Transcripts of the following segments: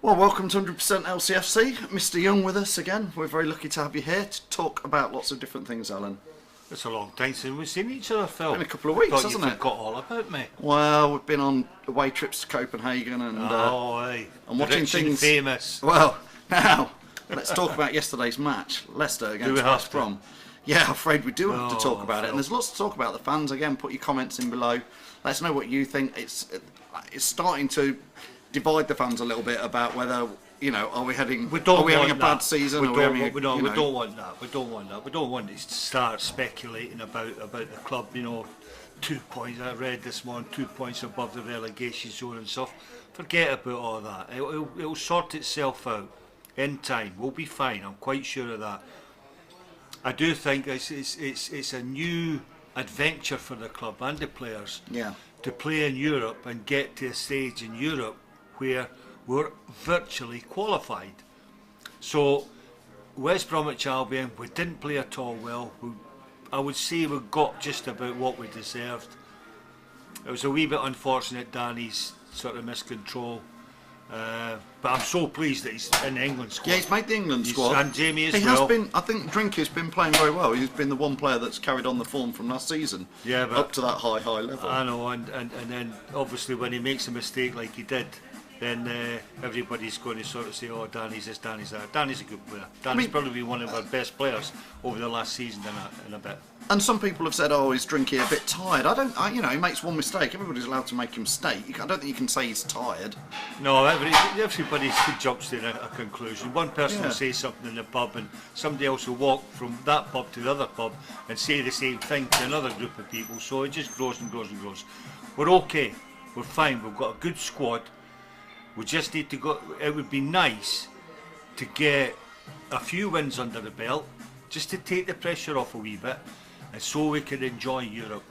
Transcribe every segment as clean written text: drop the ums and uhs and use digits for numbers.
Well, welcome to 100% LCFC. Mr. Young with us again. We're very lucky to have you here to talk about lots of different things, Alan. It's a long time since we've seen each other, Phil. Been a couple of weeks, hasn't it? You forgot all about me. Well, we've been on away trips to Copenhagen and aye. I'm watching Rich things. And famous. Well, now let's talk about yesterday's match, Leicester against West Brom. Yeah, I'm afraid we do have to talk about it, and there's lots to talk about. The fans again. Put your comments in below. Let us know what you think. It's starting to divide the fans a little bit about whether, you know, are we having a bad season? We don't want that. We don't want that. We don't want to start speculating about the club. You know, 2 points I read this morning, 2 points above the relegation zone and stuff. Forget about all that. It'll sort itself out in time. We'll be fine. I'm quite sure of that. I do think it's a new adventure for the club and the players. Yeah. To play in Europe and get to a stage in Europe where we're virtually qualified. So West Bromwich Albion, we didn't play at all well. I would say we got just about what we deserved. It was a wee bit unfortunate, Danny's sort of miscontrol. But I'm so pleased that he's in the England squad. Yeah, he's made the England squad. And Jamie as he well. Has been. I think Drinky's been playing very well. He's been the one player that's carried on the form from last season. Yeah, but up to that high level. I know, and then obviously when he makes a mistake like he did, then everybody's going to sort of say, oh, Danny's this, Danny's that. Danny's a good player. Danny's probably one of our best players over the last season in a bit. And some people have said, oh, is Drinky a bit tired? You know, he makes one mistake. Everybody's allowed to make a mistake. I don't think you can say he's tired. No, everybody jumps to a conclusion. One person will say something in the pub and somebody else will walk from that pub to the other pub and say the same thing to another group of people. So it just grows and grows and grows. We're okay. We're fine. We've got a good squad. We just need to go. It would be nice to get a few wins under the belt, just to take the pressure off a wee bit, and so we can enjoy Europe.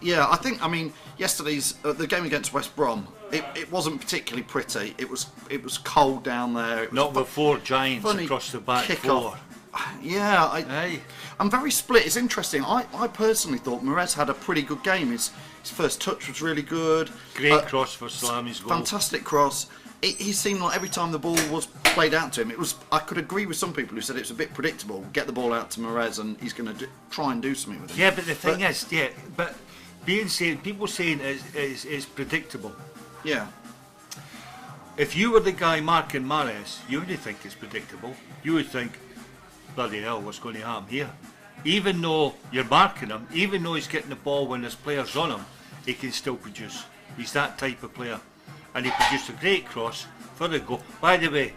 Yeah, I mean, yesterday's the game against West Brom. It wasn't particularly pretty. It was cold down there. It was Not with four giants across the back four. Yeah, I'm very split. It's interesting. I personally thought Mahrez had a pretty good game. His first touch was really good. Great cross for Salami's goal. Fantastic cross. He seemed like every time the ball was played out to him, I could agree with some people who said it's a bit predictable. Get the ball out to Mahrez and he's going to try and do something with it. Yeah, but the thing is, people saying it's predictable. Yeah. If you were the guy marking Mahrez, you wouldn't think it's predictable. You would think, bloody hell, what's going to happen here? Even though you're marking him, even though he's getting the ball when there's players on him, he can still produce. He's that type of player. And he produced a great cross for the goal. By the way,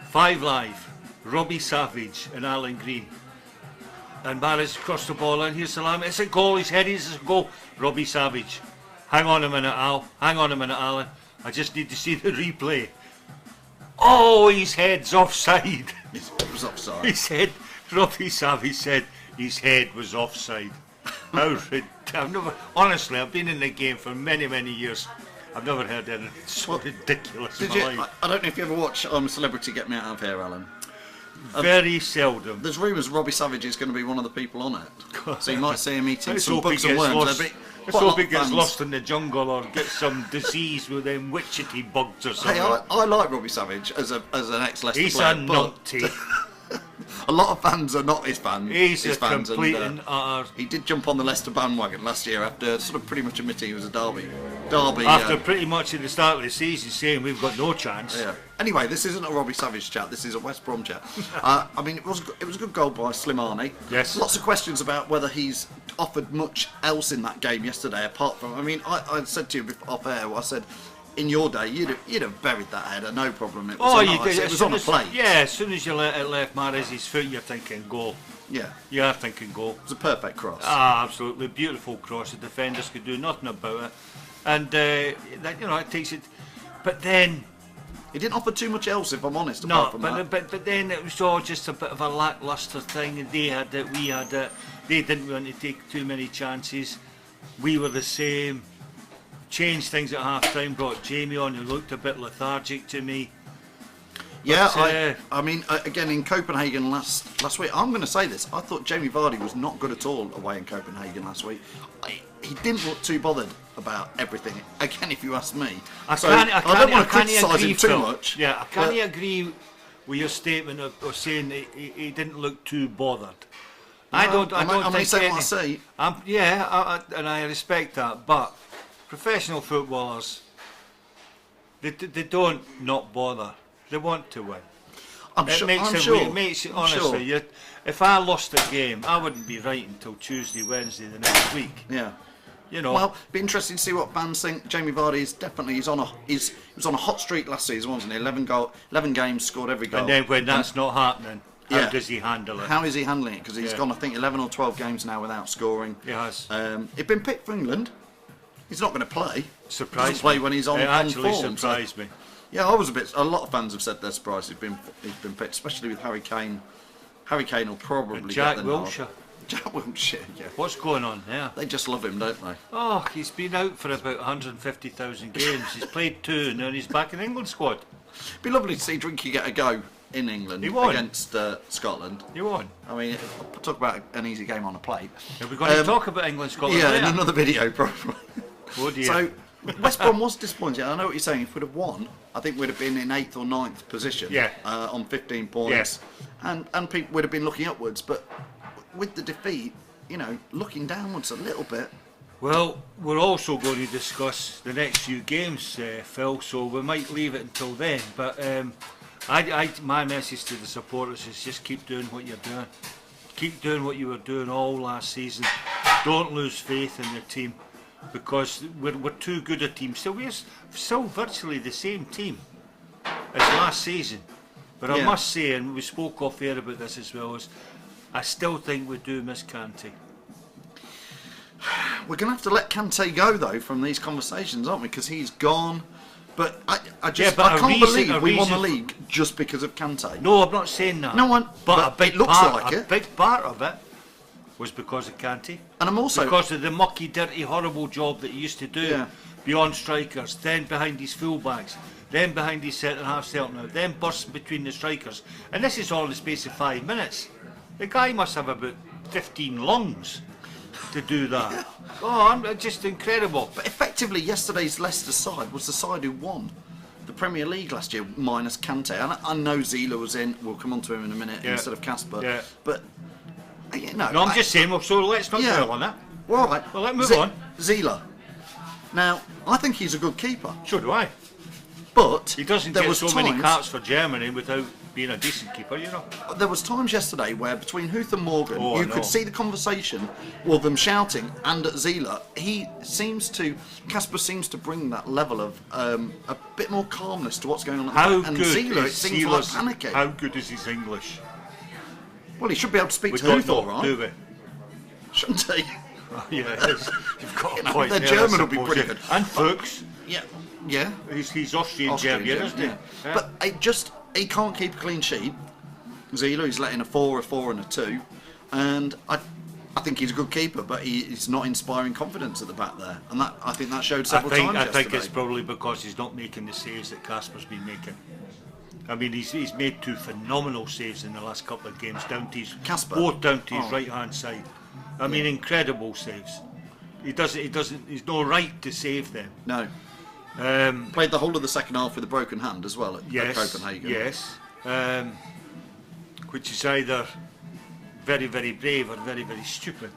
5 Live, Robbie Savage and Alan Green. And Mahrez crossed the ball in. Here's Salami. It's a goal. He's headed. It's a goal. Robbie Savage. Hang on a minute, Al. Hang on a minute, Alan. I just need to see the replay. Oh, his head's offside. It was offside. He said, Robbie Savage said his head was offside. Honestly, I've been in the game for many, many years. I've never heard anything so ridiculous in my life. I don't know if you ever watch I'm a Celebrity, Get Me Out of Here, Alan. Very seldom. There's rumours Robbie Savage is going to be one of the people on it. So you might see him eating Let's some bugs and worms. Let's hope he gets lost in the jungle or gets some disease with them witchetty bugs or something. Hey, I like Robbie Savage as an ex-Leicester player. He's a nutty. A lot of fans are not his fans. He's a complete and utter. He did jump on the Leicester bandwagon last year after sort of pretty much admitting he was a Derby. After pretty much at the start of the season saying we've got no chance. Yeah. Anyway, this isn't a Robbie Savage chat. This is a West Brom chat. I mean, it was a good goal by Slimani. Yes. Lots of questions about whether he's offered much else in that game yesterday apart from. I mean, I said to you off air. I said. In your day, you'd have buried that header, no problem. It was on a plate. Yeah, as soon as you left Mahrez's foot, you're thinking goal. Yeah. You are thinking goal. It was a perfect cross. Absolutely beautiful cross. The defenders could do nothing about it, and it takes it. But then he didn't offer too much else, if I'm honest. No, but then it was all just a bit of a lacklustre thing. And they had it, we had it. They didn't want to take too many chances. We were the same. Changed things at half time, brought Jamie on who looked a bit lethargic to me. Yeah, I mean, again, in Copenhagen last week, I'm going to say this. I thought Jamie Vardy was not good at all away in Copenhagen last week. He didn't look too bothered about everything. Again, if you ask me. I don't want to criticise him too much. Yeah, I can't agree with your statement of saying he didn't look too bothered. I don't think what I say. And I respect that, but professional footballers, they don't not bother. They want to win. Honestly, if I lost a game, I wouldn't be writing until Tuesday, Wednesday the next week. Yeah. You know. Well, it'd be interesting to see what fans think. Jamie Vardy is definitely he was on a hot streak last season, wasn't he? 11 games, scored every goal. And then when that's not happening, how does he handle it? How is he handling it? Because he's gone, I think, 11 or 12 games now without scoring. He has. He'd been picked for England. He's not going to play. Surprised me. Play when he's on. It actually form, surprised me. Yeah, I was a lot of fans have said they're surprised he's been picked, especially with Harry Kane. Harry Kane will probably and Jack get the Wilshere. nod. Jack Wilshere, yeah. What's going on there? They just love him, don't they? Oh, he's been out for about 150,000 games. He's played 2 and now he's back in the England squad. It'd be lovely to see Drinky get a go in England against Scotland. He won. I mean, talk about an easy game on a plate. Are we going to talk about England Scotland? Yeah, in another video probably. Oh dear. So West Brom was disappointing. I know what you're saying. If we'd have won, I think we'd have been in 8th or 9th position. Yeah. On 15 points. Yeah. And people would have been looking upwards. But with the defeat, looking downwards a little bit. Well, we're also going to discuss the next few games, Phil. So we might leave it until then. But my message to the supporters is just keep doing what you're doing. Keep doing what you were doing all last season. Don't lose faith in your team. Because we're too good a team. So we're still virtually the same team as last season. But I must say, and we spoke off air about this as well, is I still think we do miss Kante. We're going to have to let Kante go though from these conversations, aren't we? Because he's gone. But I can't believe we won the league just because of Kante. No, I'm not saying that. No one. But it looks like it. A big part of it was because of Kante. And I'm also because of the mucky, dirty, horrible job that he used to do beyond strikers, then behind his fullbacks, then behind his centre half Celtic out, then bursting between the strikers. And this is all in the space of 5 minutes. The guy must have about 15 lungs to do that. Yeah. Oh, just incredible. But effectively, yesterday's Leicester side was the side who won the Premier League last year, minus Kante. And I know Zila was in. We'll come on to him in a minute instead of Kasper. Yeah. But I'm just saying. Well, so let's not dwell on that. Well, all right. Well, let's move on. Zila. Now, I think he's a good keeper. So do I. But he doesn't get so many caps for Germany without being a decent keeper, There was times yesterday where between Huth and Morgan, you could see the conversation, or them shouting, and at Zila, Kasper seems to bring that level of a bit more calmness to what's going on. And Zila, it seems like panicking. How good is his English? Well, he should be able to speak to Huth, all right. Do we? Shouldn't he? Oh, yeah, you've got a point. The German will be pretty good. And Fuchs. Yeah. He's Austrian German, isn't he? Yeah. But he can't keep a clean sheet. Zila, he's letting a 4, a 4 and a 2. And I think he's a good keeper, but he's not inspiring confidence at the back there. And I think that showed several times yesterday. I think it's probably because he's not making the saves that Kasper's been making. I mean, he's made 2 phenomenal saves in the last couple of games, both down to his right-hand side. I mean, incredible saves. He's no right to save them. No. Played the whole of the second half with a broken hand as well at Copenhagen. Yes. Which is either very, very brave or very, very stupid.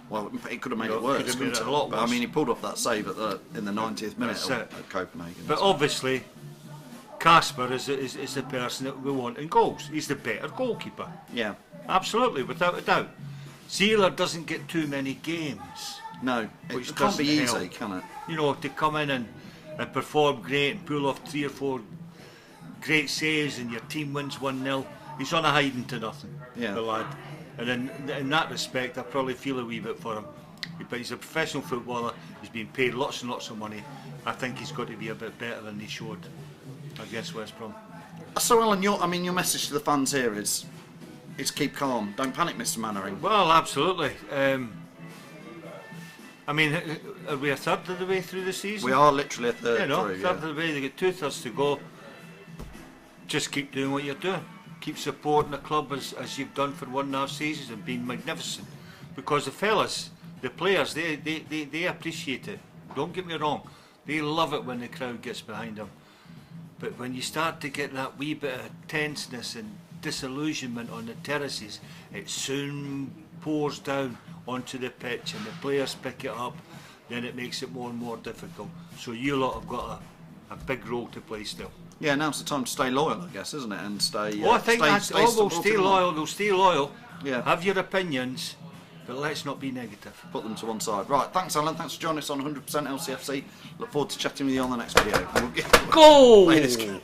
Well, it could have made it worse. Could have made it a lot worse. But I mean, he pulled off that save in the 90th minute at Copenhagen. But obviously, Kasper is the person that we want in goals. He's the better goalkeeper. Yeah. Absolutely, without a doubt. Zila doesn't get too many games. No, it can't be easy, can it? To come in and perform great and pull off 3 or 4 great saves and your team wins 1-0. He's on a hiding to nothing, the lad. And in that respect, I probably feel a wee bit for him. But he's a professional footballer. He's been paid lots and lots of money. I think he's got to be a bit better than he showed against West Brom. So, Alan, your message to the fans here is keep calm. Don't panic, Mr. Mannering. Well, absolutely. I mean, are we a third of the way through the season? We are literally a third through. Third of the way. They get 2/3 to go. just keep doing what you're doing. Keep supporting the club as you've done for 1.5 seasons and been magnificent. Because the fellas, the players, they appreciate it. Don't get me wrong. They love it when the crowd gets behind them. But when you start to get that wee bit of tenseness and disillusionment on the terraces, it soon pours down onto the pitch and the players pick it up. Then it makes it more and more difficult. So you lot have got a big role to play still. Yeah, now's the time to stay loyal, I guess, isn't it? And stay. I think they'll stay loyal. They'll stay loyal. Yeah. Have your opinions, but let's not be negative. Put them to one side. Right, thanks, Alan. Thanks for joining us on 100% LCFC. Look forward to chatting with you on the next video. We'll Go! play this game.